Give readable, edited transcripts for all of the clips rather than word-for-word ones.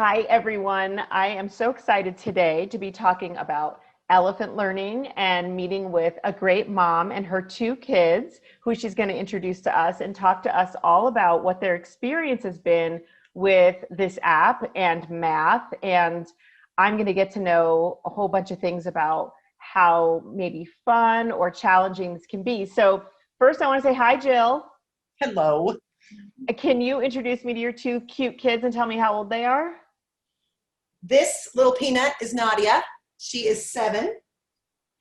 Hi, everyone. I am so excited today to be talking about elephant learning and meeting with a great mom and her two kids who she's going to introduce to us and talk to us all about what their experience has been with this app and math. And I'm going to get to know a whole bunch of things about how maybe fun or challenging this can be. So first I want to say hi, Jill. Hello. Can you introduce me to your two cute kids and tell me how old they are? This little peanut is Nadia. She is 7.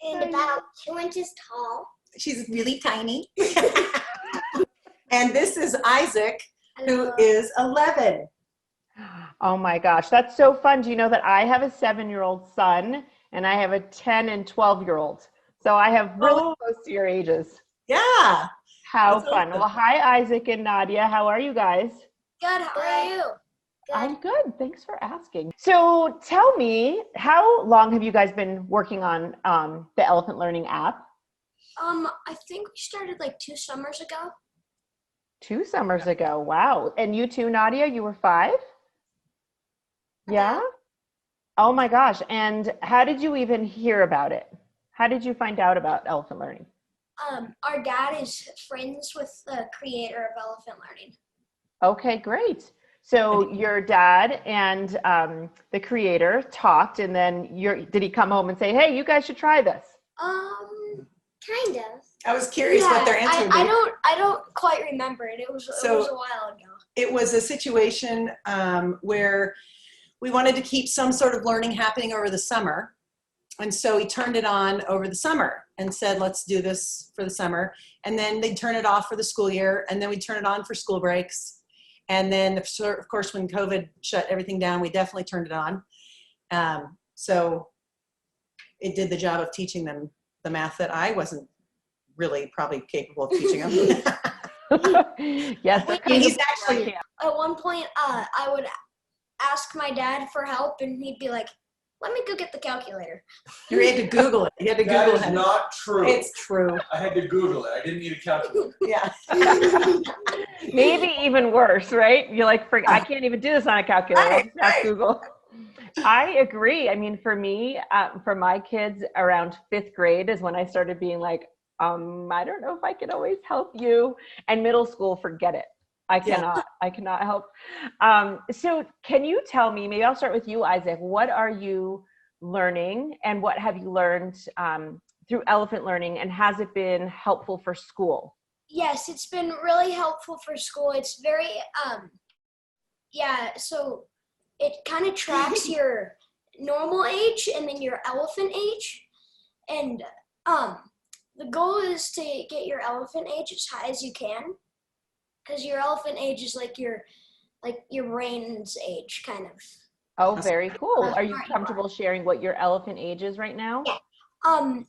And about 2 inches tall. She's really tiny. And this is Isaac, who is 11. Oh my gosh, that's so fun. Do you know that I have a 7-year-old son and I have a 10 and 12-year-old? So I have really close to your ages. Yeah. How That's fun. awesome. Well, hi, Isaac and Nadia. How are you guys? Good, how are you? Good. I'm good. Thanks for asking. So tell me, how long have you guys been working on the Elephant Learning app? I think we started like 2 summers ago. 2 summers ago. Wow. And you too, Nadia, you were 5? Yeah? Oh my gosh. And how did you even hear about it? How did you find out about Elephant Learning? Our dad is friends with the creator of Elephant Learning. Okay, great. So your dad and the creator talked, and then did he come home and say, hey, you guys should try this? Kind of. I was curious what their answer would be. I don't quite remember it. It was a while ago. It was a situation where we wanted to keep some sort of learning happening over the summer. And so he turned it on over the summer and said, let's do this for the summer. And then they'd turn it off for the school year. And then we'd turn it on for school breaks. And then, of course, when COVID shut everything down, we definitely turned it on. So it did the job of teaching them the math that I wasn't really probably capable of teaching them. Yes. He's actually, At one point, I would ask my dad for help, and he'd be like, let me go get the calculator. you had to Google it. You had to That Google is it. not true. It's true. I had to Google it. I didn't need a calculator. Yeah. Maybe even worse, right? You're like, I can't even do this on a calculator. I'll just ask Google. I agree. I mean, for me, for my kids, around 5th grade is when I started being like, I don't know if I can always help you. And middle school, forget it. I cannot help. So can you tell me, maybe I'll start with you, Isaac, what are you learning and what have you learned through Elephant Learning, and has it been helpful for school? Yes, it's been really helpful for school. It's very, so it kind of tracks your normal age and then your elephant age. And the goal is to get your elephant age as high as you can, because your elephant age is like your brain's age, kind of. Oh, very cool. Are you comfortable sharing what your elephant age is right now? Yeah.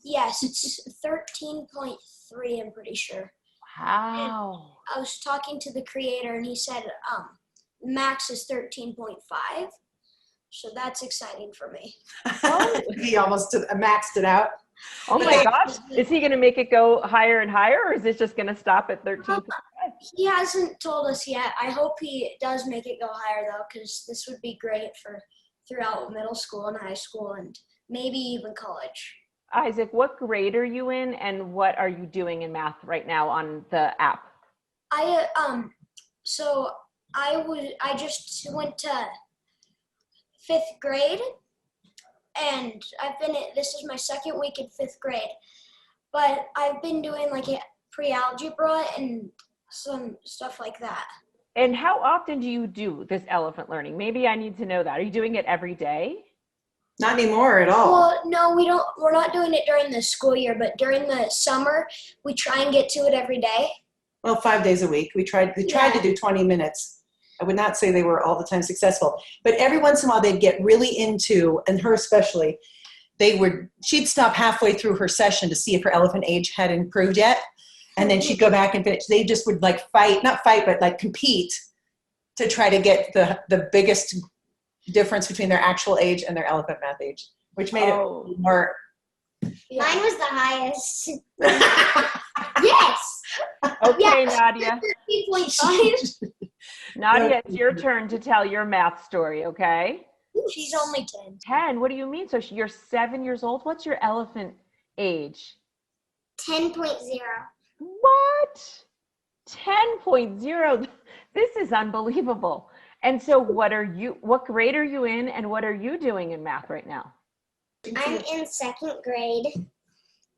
Yes, it's 13.3, I'm pretty sure. Wow. And I was talking to the creator, and he said max is 13.5. So that's exciting for me. He almost maxed it out. Oh my gosh. Is he going to make it go higher and higher, or is it just going to stop at 13.5? He hasn't told us yet. I hope he does make it go higher, though, because this would be great for throughout middle school and high school and maybe even college. Isaac, what grade are you in, and what are you doing in math right now on the app? I just went to 5th grade, and this is my 2nd week in 5th grade, but I've been doing like a pre-algebra and some stuff like that. And how often do you do this Elephant Learning? Maybe I need to know that. Are you doing it every day? Not anymore at all. Well, no, we're not doing it during the school year, but during the summer, we try and get to it every day. Well, 5 days a week. We tried to do 20 minutes. I would not say they were all the time successful, but every once in a while they'd get really into, and her especially, she'd stop halfway through her session to see if her elephant age had improved yet. And then she'd go back and finish. They just would compete to try to get the biggest difference between their actual age and their elephant math age, which made it more. Mine was the highest. Yes. Okay, Nadia. 13.5. Nadia, it's your turn to tell your math story, okay? She's only 10. 10? What do you mean? So you're 7 years old? What's your elephant age? 10.0. What? 10.0? This is unbelievable. And so what grade are you in and what are you doing in math right now? I'm in 2nd grade,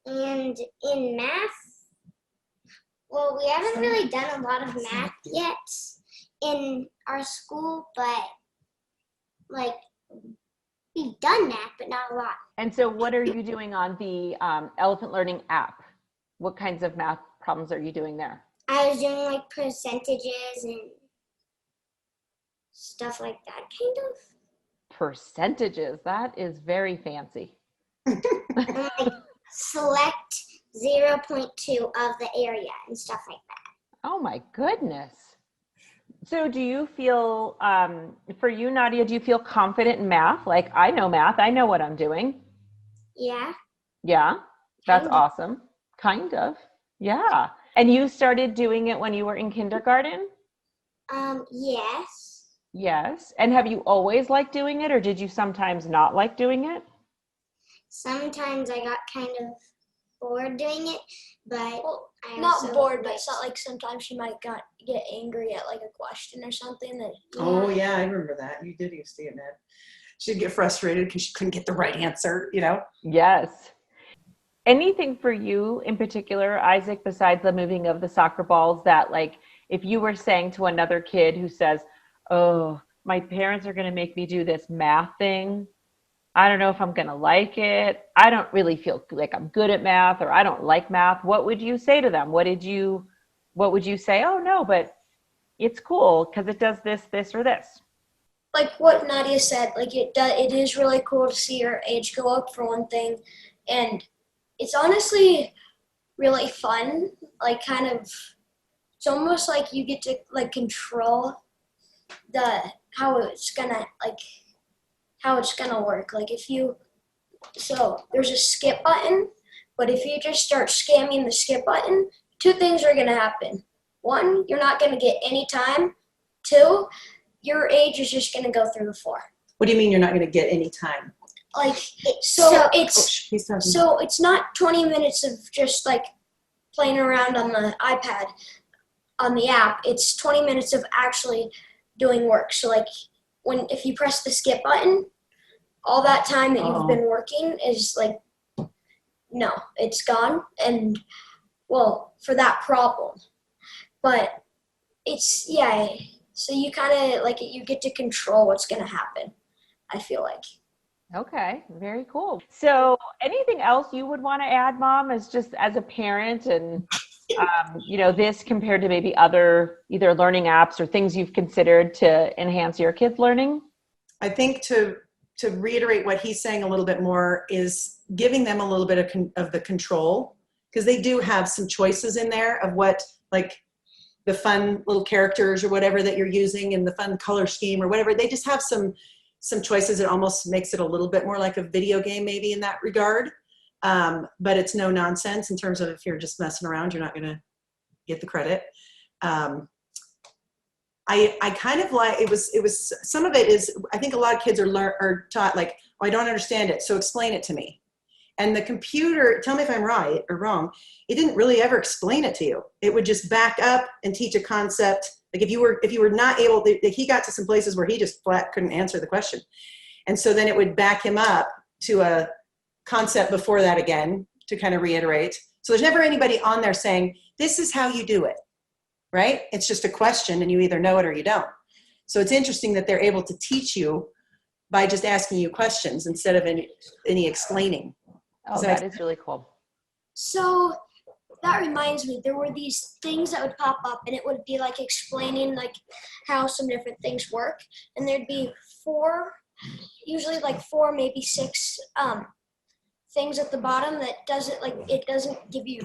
and in math, well, we haven't really done a lot of math yet in our school, but like we've done math, but not a lot. And so what are you doing on the Elephant Learning app? What kinds of math problems are you doing there? I was doing like percentages and stuff like that, kind of. Percentages, that is very fancy. And, like select 0.2 of the area and stuff like that. Oh my goodness. So do you feel, for you, Nadia, do you feel confident in math? Like, I know math, I know what I'm doing. Yeah. Yeah, that's Kind of. awesome. Kind of. Yeah. And you started doing it when you were in kindergarten? Yes. Yes. And have you always liked doing it, or did you sometimes not like doing it? Sometimes I got kind of bored doing it, but Well, I not also bored, but liked- it's not like sometimes she might get angry at like a question or something that. Oh yeah, I remember that. You did used to get mad. She'd get frustrated because she couldn't get the right answer, you know? Yes. Anything for you in particular, Isaac, besides the moving of the soccer balls, that like if you were saying to another kid who says, oh, my parents are going to make me do this math thing, I don't know if I'm going to like it, I don't really feel like I'm good at math, or I don't like math, what would you say to them? What would you say? Oh no, but it's cool because it does this, this, or this. Like what Nadia said, like it is really cool to see your age go up for one thing, and it's honestly really fun. Like kind of, it's almost like you get to like control how it's gonna work. Like so there's a skip button, but if you just start scamming the skip button, 2 things are gonna happen. 1, you're not gonna get any time. 2, your age is just gonna go through the floor. What do you mean you're not going to get any time? Like so it's not 20 minutes of just like playing around on the iPad on the app. It's 20 minutes of actually doing work. So like if you press the skip button, all that time that you've been working is like, no, it's gone. And well, for that problem, but it's, yeah, so you kind of like you get to control what's going to happen, I feel like. Okay, very cool. So anything else you would want to add, Mom, as just as a parent, and this compared to maybe other either learning apps or things you've considered to enhance your kids' learning? I think to reiterate what he's saying a little bit more is giving them a little bit of the control, because they do have some choices in there of what, like the fun little characters or whatever that you're using and the fun color scheme or whatever. They just have some choices. It almost makes it a little bit more like a video game maybe in that regard. But it's no nonsense in terms of if you're just messing around, you're not going to get the credit. I kind of like, it was some of it is, I think a lot of kids are taught like, oh, I don't understand it, so explain it to me. And the computer, tell me if I'm right or wrong, it didn't really ever explain it to you. It would just back up and teach a concept. Like if you were not able to, he got to some places where he just flat couldn't answer the question. And so then it would back him up to a concept before that again to kind of reiterate. So there's never anybody on there saying, this is how you do it, right? It's just a question and you either know it or you don't. So it's interesting that they're able to teach you by just asking you questions instead of any explaining. Oh, that is really cool. So that reminds me, there were these things that would pop up and it would be like explaining like how some different things work. And there'd be usually like 4, maybe 6 things at the bottom that it doesn't give you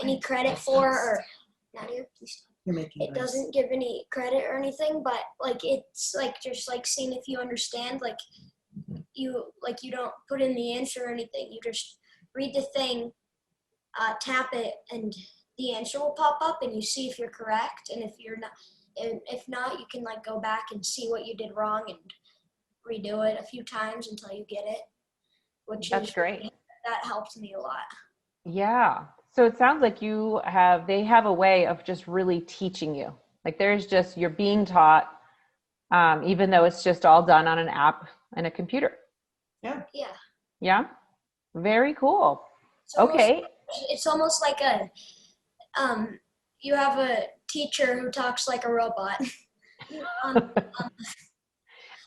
any credit for, or not here, please. It doesn't give any credit or anything, but like it's like just like seeing if you understand, like you don't put in the answer or anything. You just read the thing, tap it, and the answer will pop up, and you see if you're correct. And if you're not, And if not, you can like go back and see what you did wrong and redo it a few times until you get it, which That's is great. that helped me a lot. Yeah. So it sounds like they have a way of just really teaching you. Like you're being taught, even though it's just all done on an app and a computer. Yeah. Yeah. Yeah. Very cool. Almost, Okay. it's almost like you have a teacher who talks like a robot.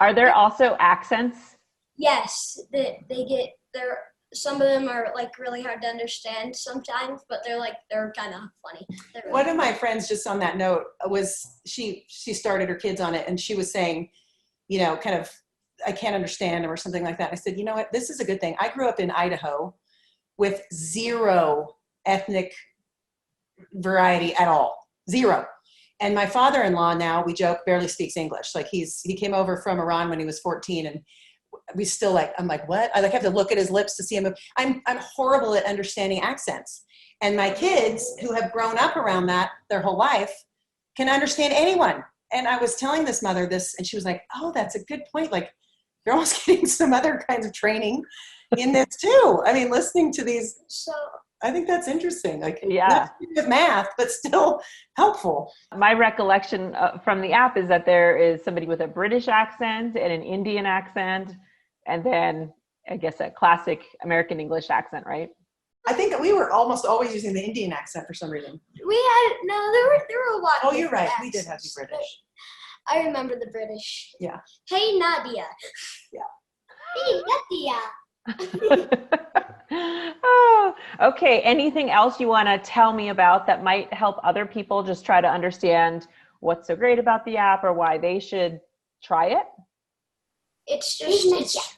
Are there also accents? Yes, they get there. Some of them are like really hard to understand sometimes, but they're kind of funny. Really One of my friends, just on that note, was she started her kids on it, and she was saying, kind of, I can't understand them or something like that. I said, you know what, this is a good thing. I grew up in Idaho with zero ethnic variety at all, zero. And my father-in-law now, we joke, barely speaks English. Like he came over from Iran when he was 14, and we still I'm like, what? I have to look at his lips to see him. I'm horrible at understanding accents. And my kids who have grown up around that their whole life can understand anyone. And I was telling this mother this, and she was like, oh, that's a good point. Like, you're almost getting some other kinds of training in this too. I mean, listening to these, So I think that's interesting. Like, Yeah. not with math, but still helpful. My recollection from the app is that there is somebody with a British accent and an Indian accent, and then I guess a classic American English accent, right? I think that we were almost always using the Indian accent for some reason. there were a lot. Oh, of you're right. different We did have the accents, British. but I remember the British. Yeah. Hey Nadia. Hey, Nadia. Oh, okay. Anything else you want to tell me about that might help other people just try to understand what's so great about the app or why they should try it? It's just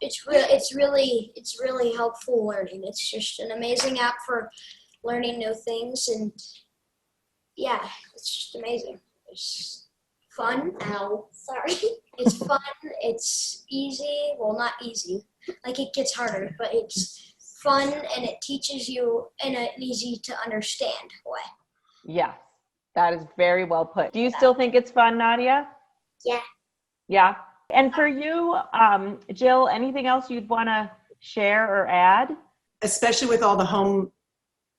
it's really helpful learning. It's just an amazing app for learning new things, and yeah, it's just amazing. It's fun. Ow, sorry. It's fun. It's easy. Well, not easy. Like it gets harder, but it's fun and it teaches you in an easy to understand way. Yes, that is very well put. Do you still think it's fun, Nadia? Yeah. Yeah. And for you, Jill, anything else you'd want to share or add? Especially with all the home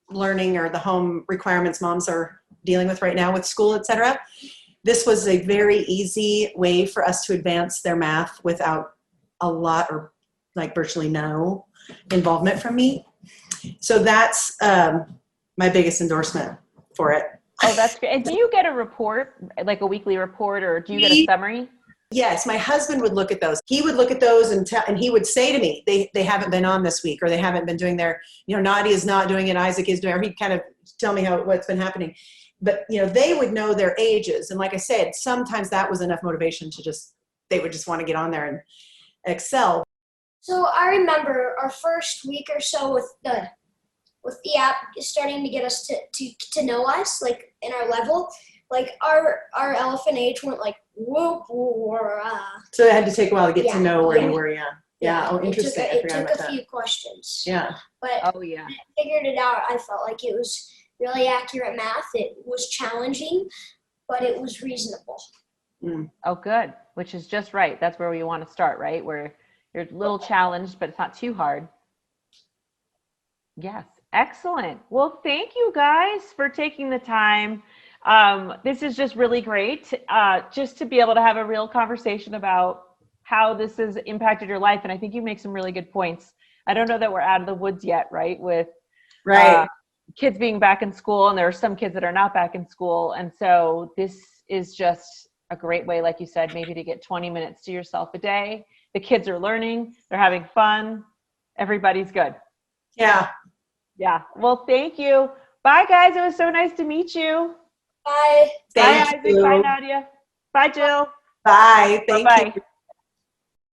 learning or the home requirements moms are dealing with right now with school, et cetera. This was a very easy way for us to advance their math without a lot or like virtually no involvement from me. So that's my biggest endorsement for it. Oh, that's great. And do you get a report, like a weekly report, or do you get a summary? Yes, my husband would look at those. He would look at those and he would say to me, they haven't been on this week, or they haven't been doing their, Nadia's not doing it, Isaac is doing it, or he'd kind of tell me what's been happening. But, they would know their ages. And like I said, sometimes that was enough motivation they would just want to get on there and excel. So I remember our first week or so with the app starting to get us to know us, like in our level. Like our elephant age went like whoop, whoop, So it had to take a while to get to Yeah, know where yeah. you were. Yeah. Oh, interesting. It I took forgot about a that. few questions. Yeah. But Oh, yeah. I figured it out. I felt like it was really accurate math. It was challenging, but it was reasonable. Oh, good. Which is just right. That's where you want to start, right? Where you're a little challenged, but it's not too hard. Yes. Excellent. Well, thank you guys for taking the time. This is just really great, just to be able to have a real conversation about how this has impacted your life. And I think you make some really good points. I don't know that we're out of the woods yet, right? With kids being back in school, and there are some kids that are not back in school. And so this is just a great way, like you said, maybe to get 20 minutes to yourself a day. The kids are learning, they're having fun. Everybody's good. Yeah. Yeah. Well, thank you. Bye, guys. It was so nice to meet you. Bye. Bye, Thank Isaac. you. Bye, Nadia. Bye, Jill. Bye. Thank Bye-bye. you.